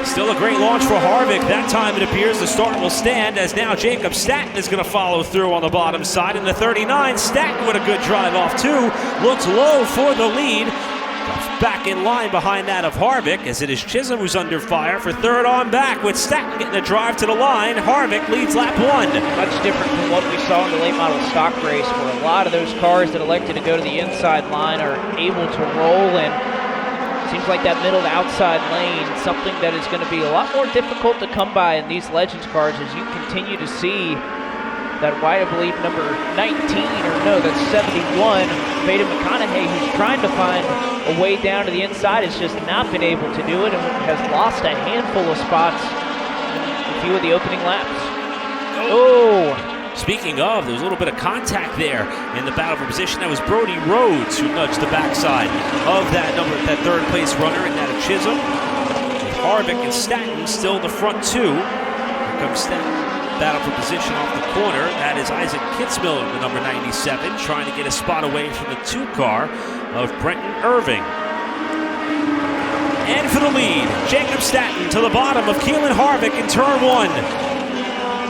Still a great launch for Harvick. That time it appears the start will stand, as now Jacob Staton is going to follow through on the bottom side. In the 39, Staton with a good drive off too. Looks low for the lead. Back in line behind that of Harvick, as it is Chisholm who's under fire for third on back, with Staton getting a drive to the line. Harvick leads lap 1. Much different from what we saw in the late model stock race, where a lot of those cars that elected to go to the inside line are able to roll in. Seems like that middle to outside lane, something that is going to be a lot more difficult to come by in these Legends cars, as you continue to see that I believe number 19, or no, that's 71, Beta McConaughey, who's trying to find a way down to the inside, has just not been able to do it and has lost a handful of spots in a few of the opening laps. Oh! Speaking of, there was a little bit of contact there in the battle for position. That was Brody Rhodes who nudged the backside of that third place runner, and that of Chisholm. With Harvick and Staton still in the front two. Here comes Staton. Battle for position off the corner. That is Isaac Kitzmiller, the number 97, trying to get a spot away from the 2 car of Brenton Irving. And for the lead, Jacob Staton to the bottom of Keelan Harvick in turn 1.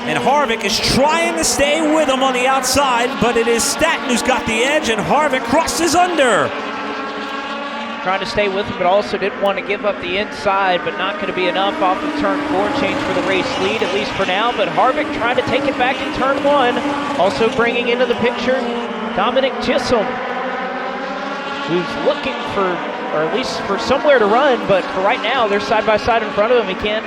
And Harvick is trying to stay with him on the outside, but it is Staton who's got the edge, and Harvick crosses under. Trying to stay with him, but also didn't want to give up the inside, but not going to be enough off of turn 4 change for the race lead, at least for now. But Harvick trying to take it back in turn 1. Also bringing into the picture Dominic Chisholm, who's looking for, or at least for somewhere to run, but for right now, they're side by side in front of him. He can't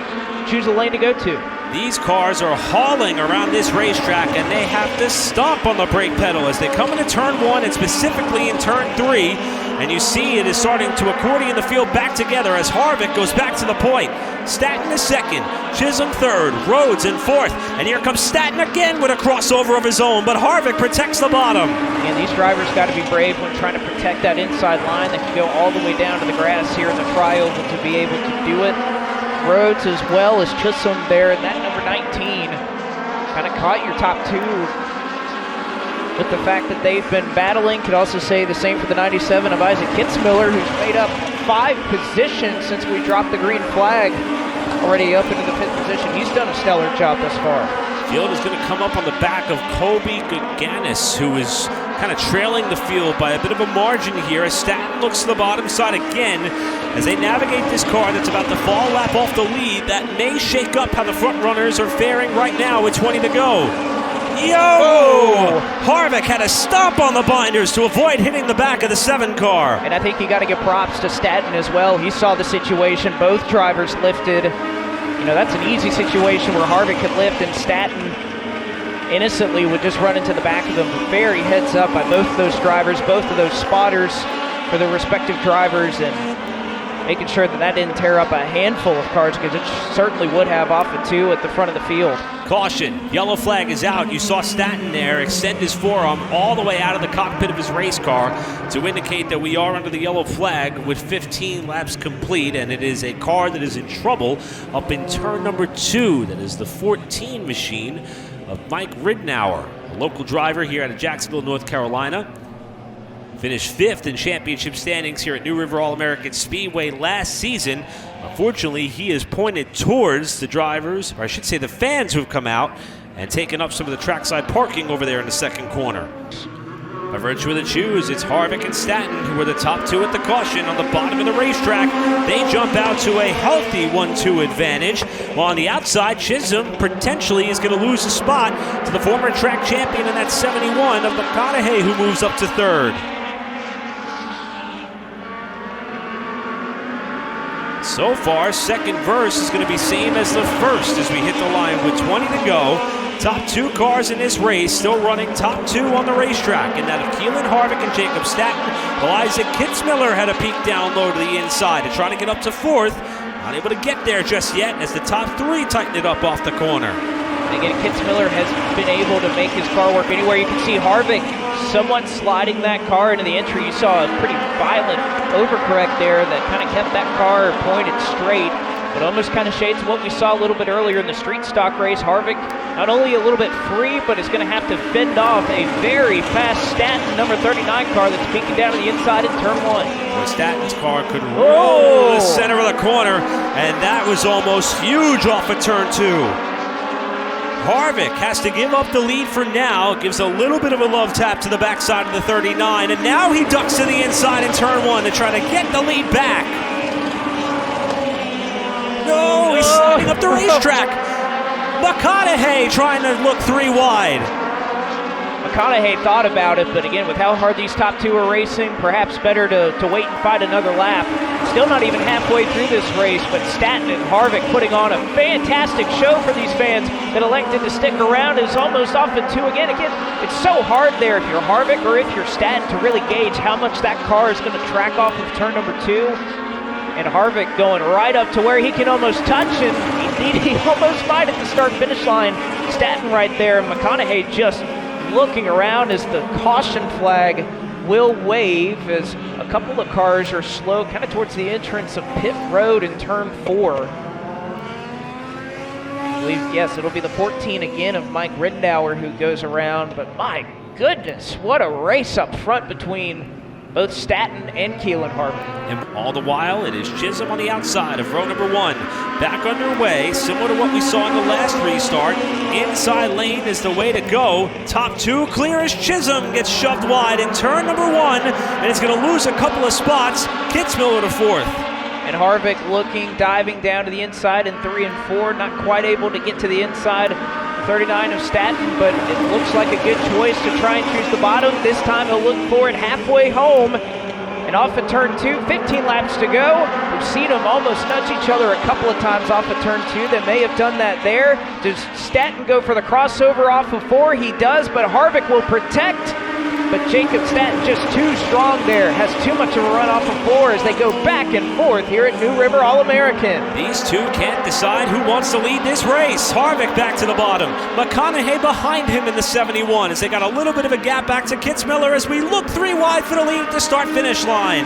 choose a lane to go to. These cars are hauling around this racetrack, and they have to stomp on the brake pedal as they come into turn 1 and specifically in turn 3. And you see it is starting to accordion the field back together as Harvick goes back to the point. Staton is second, Chisholm third, Rhodes in fourth, and here comes Staton again with a crossover of his own, but Harvick protects the bottom. And these drivers got to be brave when trying to protect that inside line that can go all the way down to the grass here in the trioval to be able to do it. Rhodes as well as Chisholm there, and that number 19 kind of caught your top 2 with the fact that they've been battling. Could also say the same for the 97 of Isaac Kitzmiller, who's made up 5 positions since we dropped the green flag, already up into the 5th position. He's done a stellar job thus far. Field is going to come up on the back of Kobe Gaganis, who is kind of trailing the field by a bit of a margin here as Staton looks to the bottom side again as they navigate this car that's about to fall lap off the lead. That may shake up how the front runners are faring right now with 20 to go. Yo! Oh. Harvick had a stomp on the binders to avoid hitting the back of the 7 car. And I think you got to give props to Staton as well. He saw the situation. Both drivers lifted. You know, that's an easy situation where Harvick could lift and Staton innocently would just run into the back of them. Very heads up by both of those drivers, both of those spotters for their respective drivers, and making sure that that didn't tear up a handful of cars, because it certainly would have off the 2 at the front of the field. Caution, yellow flag is out. You saw Staton there extend his forearm all the way out of the cockpit of his race car to indicate that we are under the yellow flag with 15 laps complete, and it is a car that is in trouble up in turn number 2. That is the 14 machine of Mike Ridnour, a local driver here out of Jacksonville, North Carolina. Finished 5th in championship standings here at New River All-American Speedway last season. Unfortunately, he is pointed towards the drivers, or I should say the fans who have come out and taken up some of the trackside parking over there in the second corner. By virtue of the choose, it's Harvick and Staton who are the top 2 at the caution on the bottom of the racetrack. They jump out to a healthy 1-2 advantage, while on the outside, Chisholm potentially is going to lose a spot to the former track champion in that 71 of McConaughey, who moves up to 3rd. So far, second verse is going to be same as the first as we hit the line with 20 to go. Top 2 cars in this race still running top 2 on the racetrack, and that of Keelan Harvick and Jacob Staton. Well, Isaac Kitzmiller had a peek down low to the inside to try to get up to 4th. Not able to get there just yet as the top 3 tighten it up off the corner. And again, Kitzmiller has been able to make his car work anywhere. You can see Harvick somewhat sliding that car into the entry. You saw a pretty violent overcorrect there that kind of kept that car pointed straight. It almost kind of shades what we saw a little bit earlier in the street stock race. Harvick not only a little bit free, but is going to have to fend off a very fast Staton number 39 car that's peeking down to the inside in turn 1. Well, Staton's car could roll the center of the corner, and that was almost huge off of turn 2. Harvick has to give up the lead for now, gives a little bit of a love tap to the backside of the 39, and now he ducks to the inside in turn 1 to try to get the lead back. No, he's sliding up the racetrack. McConaughey trying to look 3 wide. McConaughey thought about it, but again, with how hard these top 2 are racing, perhaps better to wait and fight another lap. Still not even halfway through this race, but Staton and Harvick putting on a fantastic show for these fans that elected to stick around. Is almost off at 2 again. Again, it's so hard there if you're Harvick or if you're Staton to really gauge how much that car is going to track off of turn number 2. And Harvick going right up to where he can almost touch, and he almost might at the start-finish line. Staton right there, McConaughey just looking around as the caution flag will wave as a couple of cars are slow kind of towards the entrance of pit road in turn 4. I believe, yes, it'll be the 14 again of Mike Rittenauer who goes around, but my goodness, what a race up front between both Staton and Keelan Harvick. And all the while, it is Chisholm on the outside of row number 1. Back underway, similar to what we saw in the last restart. Inside lane is the way to go. Top 2 clear as Chisholm gets shoved wide in turn number 1, and it's going to lose a couple of spots. Kitzmiller to 4th. And Harvick looking, diving down to the inside in 3 and 4, not quite able to get to the inside 39 of Staton, but it looks like a good choice to try and choose the bottom. This time he'll look for it halfway home. And off at turn 2, 15 laps to go. We've seen them almost nudge each other a couple of times off at turn 2. They may have done that there. Does Staton go for the crossover off of 4? He does, but Harvick will protect. But Jacob Staton just too strong there. Has too much of a run off of 4 as they go back and forth here at New River All-American. These two can't decide who wants to lead this race. Harvick back to the bottom. McConaughey behind him in the 71 as they got a little bit of a gap back to Kitzmiller as we look 3 wide for the lead at the start-finish line.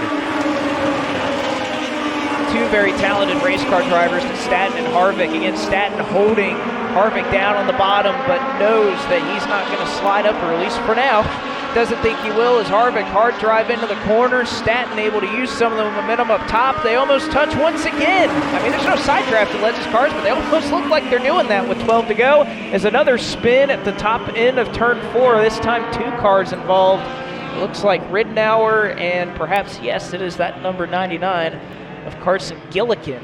2 very talented race car drivers, Staton and Harvick. Again, Staton holding Harvick down on the bottom, but knows that he's not going to slide up, or at least for now. Doesn't think he will as Harvick hard drive into the corner. Staton able to use some of the momentum up top. They almost touch once again. I mean, there's no side draft in Legends cars, but they almost look like they're doing that with 12 to go. As another spin at the top end of turn 4. This time 2 cars involved. It looks like Rittenauer and perhaps, yes, it is that number 99 of Carson Gillikin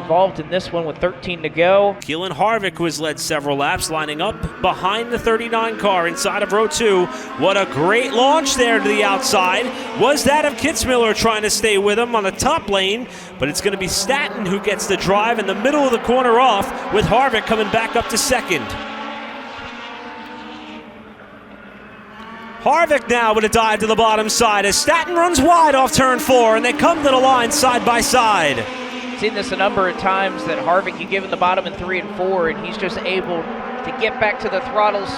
involved in this one with 13 to go. Keelan Harvick, who has led several laps, lining up behind the 39 car inside of row 2. What a great launch there to the outside. Was that of Kitzmiller trying to stay with him on the top lane, but it's going to be Staton who gets the drive in the middle of the corner off, with Harvick coming back up to second. Harvick now with a dive to the bottom side as Staton runs wide off turn 4, and they come to the line side by side. Seen this a number of times that Harvick you give him the bottom in 3 and 4, and he's just able to get back to the throttles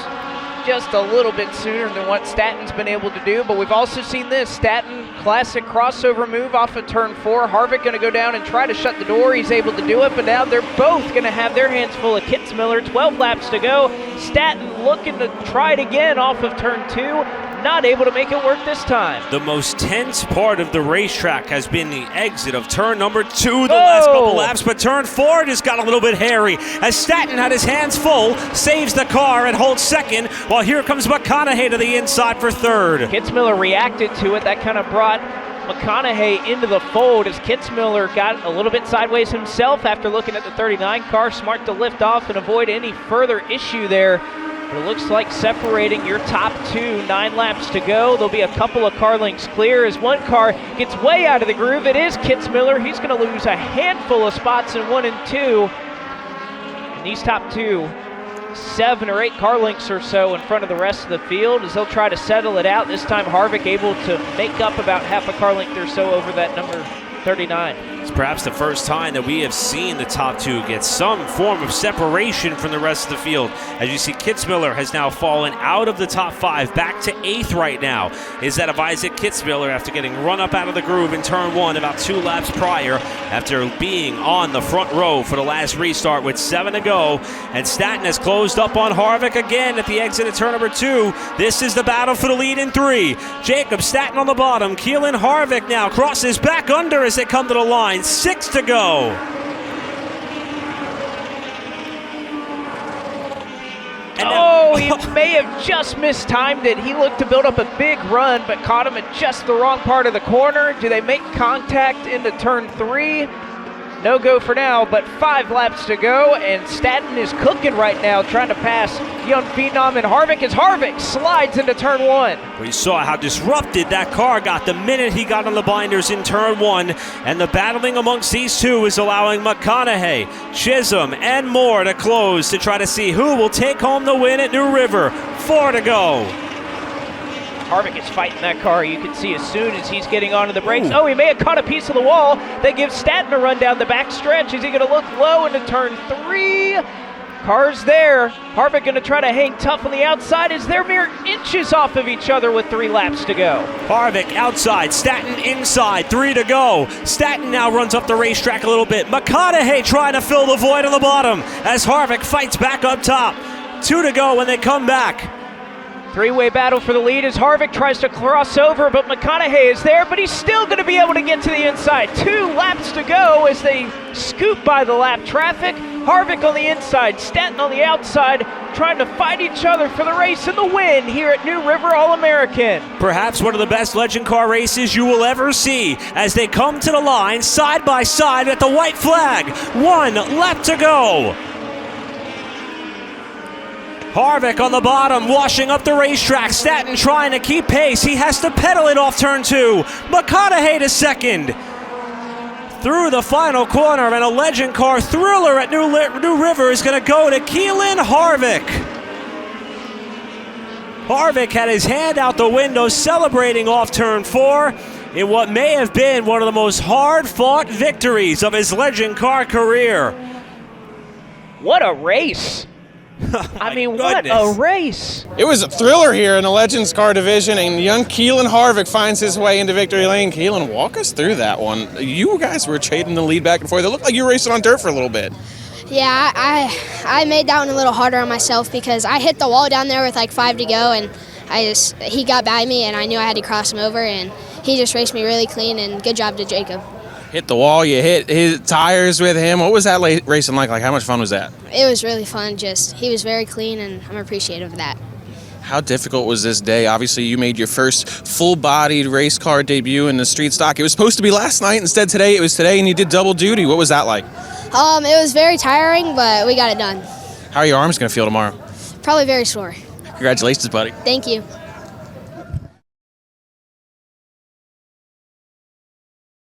just a little bit sooner than what Staton's been able to do. But we've also seen this Staton classic crossover move off of turn 4. Harvick going to go down and try to shut the door. He's able to do it, but now they're both going to have their hands full of Kitzmiller. 12 laps to go. Staton looking to try it again off of turn 2. Not able to make it work this time. The most tense part of the racetrack has been the exit of turn number 2 the last couple laps, but turn 4 just got a little bit hairy as Staton had his hands full, saves the car and holds second, while here comes McConaughey to the inside for third. Kitzmiller reacted to it. That kind of brought McConaughey into the fold as Kitzmiller got a little bit sideways himself after looking at the 39 car. Smart to lift off and avoid any further issue there. But it looks like separating your top 2, 9 laps to go. There'll be a couple of car lengths clear as one car gets way out of the groove. It is Kitzmiller. He's going to lose a handful of spots in 1 and 2. And these top 2, 7 or 8 car lengths or so in front of the rest of the field as they'll try to settle it out. This time Harvick able to make up about half a car length or so over that number 39. It's perhaps the first time that we have seen the top two get some form of separation from the rest of the field. As you see, Kitzmiller has now fallen out of the top 5, back to 8th right now. Is that of Isaac Kitzmiller after getting run up out of the groove in turn 1 about 2 laps prior, after being on the front row for the last restart with 7 to go. And Staton has closed up on Harvick again at the exit of turn number 2. This is the battle for the lead in 3. Jacob Staton on the bottom. Keelan Harvick now crosses back under as they come to the line. 6 to go. Oh, he may have just mistimed it. He looked to build up a big run, but caught him at just the wrong part of the corner. Do they make contact into turn 3? No go for now, but 5 laps to go, and Staton is cooking right now, trying to pass young phenom and Harvick as Harvick slides into turn 1. We saw how disrupted that car got the minute he got on the binders in turn 1, and the battling amongst these two is allowing McConaughey, Chisholm, and Moore to close to try to see who will take home the win at New River. 4 to go. Harvick is fighting that car. You can see as soon as he's getting onto the brakes. Oh, he may have caught a piece of the wall. They give Staton a run down the back stretch. Is he going to look low into turn 3? Car's there. Harvick going to try to hang tough on the outside as they're mere inches off of each other with 3 laps to go. Harvick outside, Staton inside, 3 to go. Staton now runs up the racetrack a little bit. McConaughey trying to fill the void on the bottom as Harvick fights back up top. 2 to go when they come back. 3-way battle for the lead as Harvick tries to cross over, but McConaughey is there, but he's still going to be able to get to the inside. 2 laps to go as they scoop by the lap traffic. Harvick on the inside, Staton on the outside, trying to fight each other for the race and the win here at New River All-American. Perhaps one of the best legend car races you will ever see as they come to the line side by side at the white flag. 1 lap to go. Harvick on the bottom, washing up the racetrack. Staton trying to keep pace. He has to pedal it off turn 2. McConaughey to second. Through the final corner, and a legend car thriller at New River is going to go to Keelan Harvick. Harvick had his hand out the window celebrating off turn 4 in what may have been one of the most hard-fought victories of his legend car career. What a race. I mean, what a race. It was a thriller here in the Legends car division, and young Keelan Harvick finds his way into victory lane. Keelan, walk us through that one. You guys were trading the lead back and forth. It looked like you were racing on dirt for a little bit. Yeah, I made that one a little harder on myself because I hit the wall down there with like 5 to go, and he got by me, and I knew I had to cross him over, and he just raced me really clean, and good job to Jacob. Hit the wall, you hit his tires with him. What was that racing like? How much fun was that? It was really fun. He was very clean, and I'm appreciative of that. How difficult was this day? Obviously, you made your first full-bodied race car debut in the street stock. It was supposed to be last night. Instead, today, it was today, and you did double duty. What was that like? It was very tiring, but we got it done. How are your arms going to feel tomorrow? Probably very sore. Congratulations, buddy. Thank you.